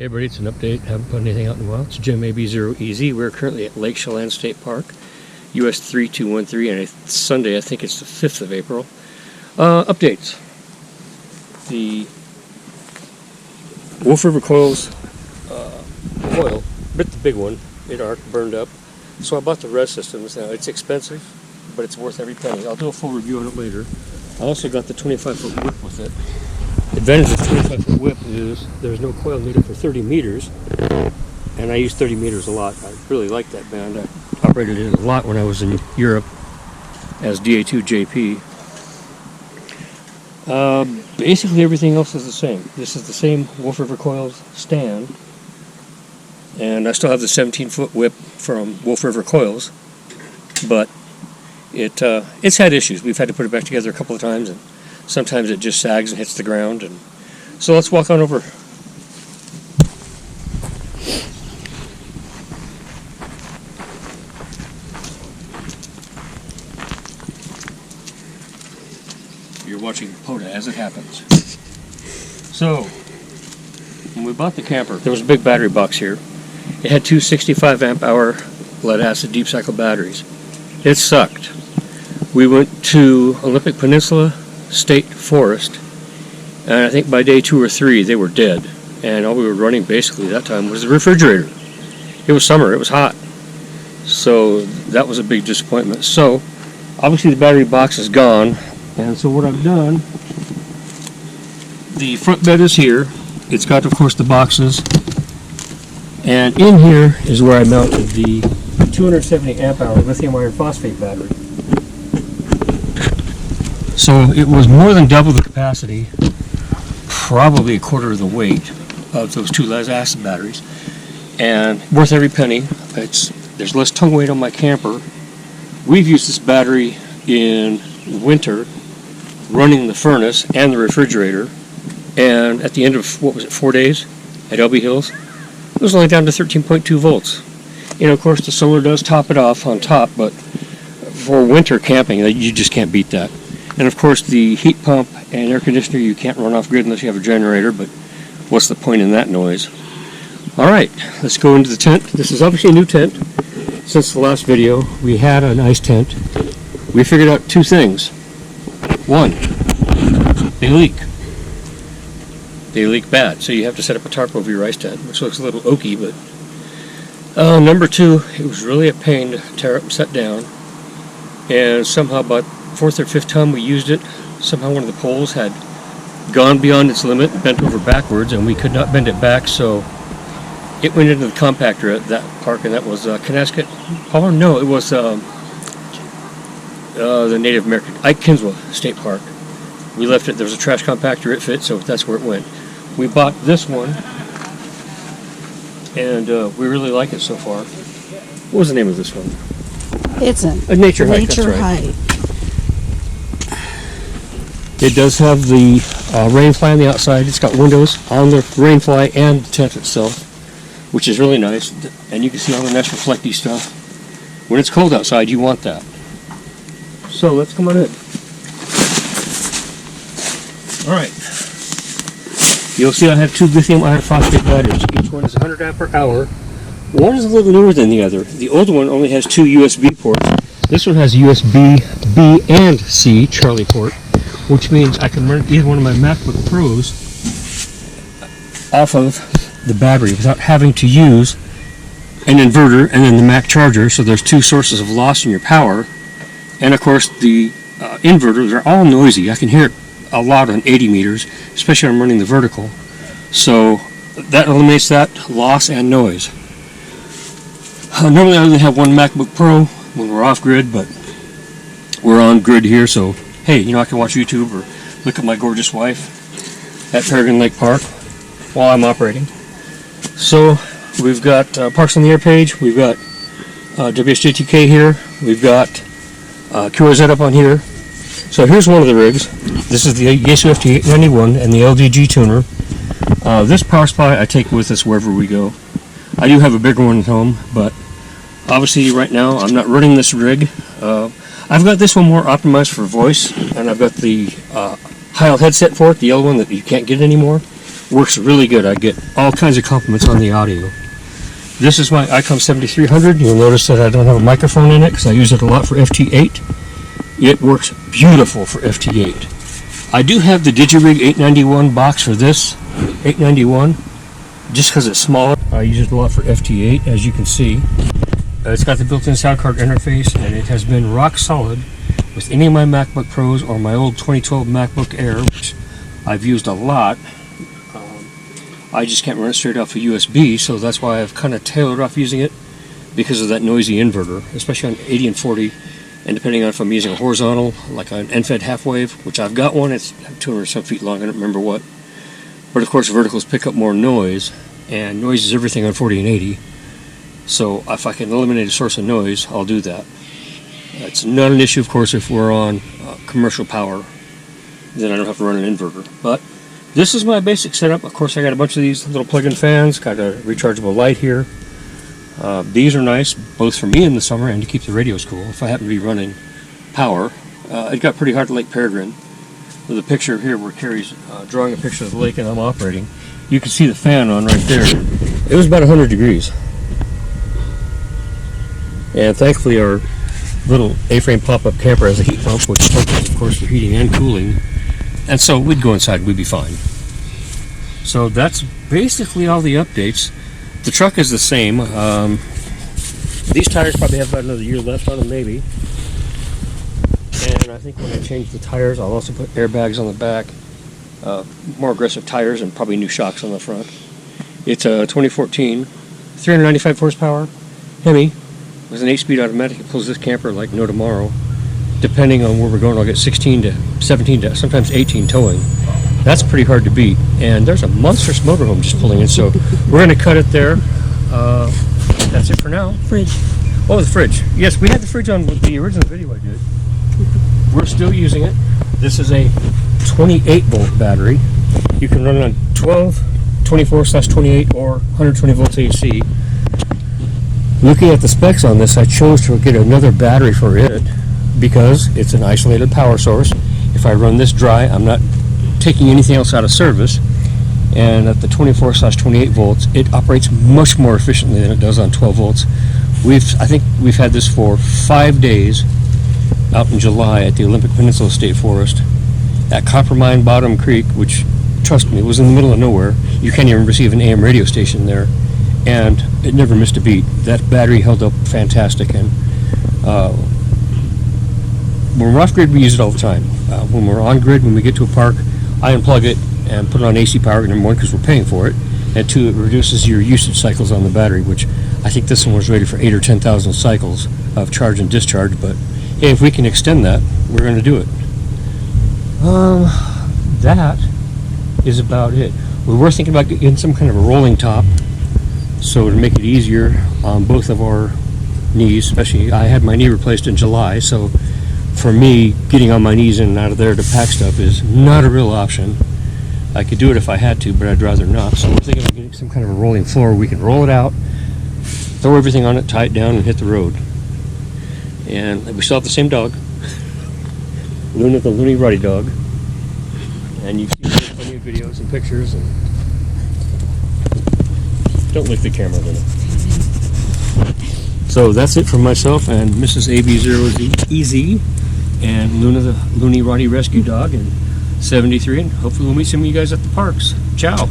Hey everybody, it's an update. Haven't put anything out in a while. It's Jim AB0EZ. We're currently at Lake Chelan State Park, US 3213, and it's Sunday, I think it's the 5th of April. Updates. The Wolf River Coils coil bit the big one. It arced, burned up. So I bought the res systems. Now it's expensive, but it's worth every penny. I'll do a full review on it later. I also got the 25-foot whip with it. The advantage of the 25-foot whip is there's no coil needed for 30 meters, and I use 30 meters a lot. I really like that band. I operated it a lot when I was in Europe as DA2JP. Basically everything else is the same. This is the same Wolf River Coils stand, and I still have the 17-foot whip from Wolf River Coils, but it's had issues. We've had to put it back together a couple of times, and sometimes it just sags and hits the ground. And so let's walk on over. You're watching POTA as it happens. So, when we bought the camper, there was a big battery box here. It had two 65 amp hour lead acid deep cycle batteries. It sucked. We went to Olympic Peninsula State Forest, and I think by day 2 or 3 they were dead, and all we were running basically that time was the refrigerator. It was summer, it was hot, so that was a big disappointment. So obviously the battery box is gone, and so what I've done, the front bed is here. It's got, of course, the boxes, and in here is where I mounted the 270 amp hour lithium iron phosphate battery. So it was more than double the capacity, probably a quarter of the weight of those two lead acid batteries, and worth every penny. There's less tongue weight on my camper. We've used this battery in winter, running the furnace and the refrigerator, and at the end of, 4 days at LB Hills, it was only down to 13.2 volts. You know, of course, the solar does top it off on top, but for winter camping, you just can't beat that. And of course, the heat pump and air conditioner, you can't run off grid unless you have a generator, but what's the point in that noise? Alright, let's go into the tent. This is obviously a new tent. Since the last video, we had a nice tent. We figured out two things. One, they leak. They leak bad, so you have to set up a tarp over your ice tent, which looks a little oaky, but number two, it was really a pain to tear up and set down, and somehow about 4th or 5th time we used it, somehow one of the poles had gone beyond its limit and bent over backwards, and we could not bend it back, so it went into the compactor at that park, and that was Connecticut. Oh no, it was the Native American Kinswell State Park. We left it. There was a trash compactor. It fit, so that's where it went. We bought this one, and we really like it so far. What was the name of this one? It's a Nature Hike. Nature That's right. Hike. It does have the rainfly on the outside. It's got windows on the rainfly and the tent itself, which is really nice. And you can see all the nice reflecty stuff. When it's cold outside, you want that. So let's come on in. Alright. You'll see I have two lithium iron phosphate batteries. Each one is 100 amp per hour. One is a little newer than the other. The old one only has 2 USB ports. This one has USB B and C Charlie port, which means I can run either one of my MacBook Pros off of the battery without having to use an inverter and then the Mac charger, so there's 2 sources of loss in your power. And of course the inverters are all noisy. I can hear it a lot on 80 meters, especially when I'm running the vertical. So that eliminates that loss and noise. Normally I only have one MacBook Pro when we're off grid, but we're on grid here, so hey, you know, I can watch YouTube or look at my gorgeous wife at Peregrine Lake Park while I'm operating. So we've got Parks on the Air page, we've got WSJTK here, we've got QRZ up on here. So here's one of the rigs. This is the Yeee-Haw FT891 and the LDG tuner. This power supply I take with us wherever we go. I do have a bigger one at home, but obviously right now I'm not running this rig. I've got this one more optimized for voice, and I've got the Heil headset for it, the yellow one that you can't get anymore. Works really good. I get all kinds of compliments on the audio. This is my ICOM 7300. You'll notice that I don't have a microphone in it because I use it a lot for FT8. It works beautiful for FT8. I do have the DigiRig 891 box for this 891 just because it's smaller. I use it a lot for FT8, as you can see. It's got the built-in sound card interface, and it has been rock solid with any of my MacBook Pros or my old 2012 MacBook Air, which I've used a lot. I just can't run it straight off a USB, so that's why I've kind of tailored off using it because of that noisy inverter, especially on 80 and 40, and depending on if I'm using a horizontal, like an NFED half wave, which I've got one, it's 200 some feet long, I don't remember what. But of course verticals pick up more noise, and noise is everything on 40 and 80, so if I can eliminate a source of noise, I'll do that. It's not an issue, of course, if we're on commercial power, then I don't have to run an inverter. But this is my basic setup. Of course, I got a bunch of these little plug-in fans, got a rechargeable light here. These are nice, both for me in the summer and to keep the radios cool if I happen to be running power. It got pretty hot at Lake Peregrine. With the picture here where Carrie's drawing a picture of the lake and I'm operating, you can see the fan on right there. It was about 100 degrees. And thankfully our little A-frame pop-up camper has a heat pump, which functions, of course, for heating and cooling. And so we'd go inside, we'd be fine. So that's basically all the updates. The truck is the same. These tires probably have about another year left on them, maybe. And I think when I change the tires, I'll also put airbags on the back, more aggressive tires, and probably new shocks on the front. It's a 2014, 395 horsepower Hemi with an 8-speed automatic. It pulls this camper like no tomorrow. Depending on where we're going, I'll get 16 to 17 to sometimes 18 towing. That's pretty hard to beat. And there's a monstrous motorhome just pulling in, so we're going to cut it there. That's it for now. Fridge. Oh, the fridge. Yes, we had the fridge on with the original video I did. We're still using it. This is a 28-volt battery. You can run it on 12, 24/28, or 120 volts AC. Looking at the specs on this, I chose to get another battery for it because it's an isolated power source. If I run this dry, I'm not taking anything else out of service. And at the 24/28 volts, it operates much more efficiently than it does on 12 volts. I think we've had this for 5 days out in July at the Olympic Peninsula State Forest at Coppermine Bottom Creek, which, trust me, was in the middle of nowhere. You can't even receive an AM radio station there, and it never missed a beat. That battery held up fantastic, and when we're off grid, we use it all the time. When we're on grid, when we get to a park, I unplug it and put it on AC power, number one, because we're paying for it, and two, it reduces your usage cycles on the battery, which I think this one was rated for 8,000 or 10,000 cycles of charge and discharge, but hey, if we can extend that, we're going to do it. That is about it. We were thinking about getting some kind of a rolling top, so to make it easier on both of our knees, especially I had my knee replaced in July, so for me, getting on my knees in and out of there to pack stuff is not a real option. I could do it if I had to, but I'd rather not. So we're thinking of getting some kind of a rolling floor. We can roll it out, throw everything on it, tie it down, and hit the road. And we still have the same dog, Luna, the Loony Ruddy dog. And you've seen plenty of videos and pictures. And don't lick the camera, Luna. So that's it from myself and Mrs. AB0EZ and Luna, the Loony Ruddy rescue dog, and 73, and hopefully we'll meet some of you guys at the parks. Ciao.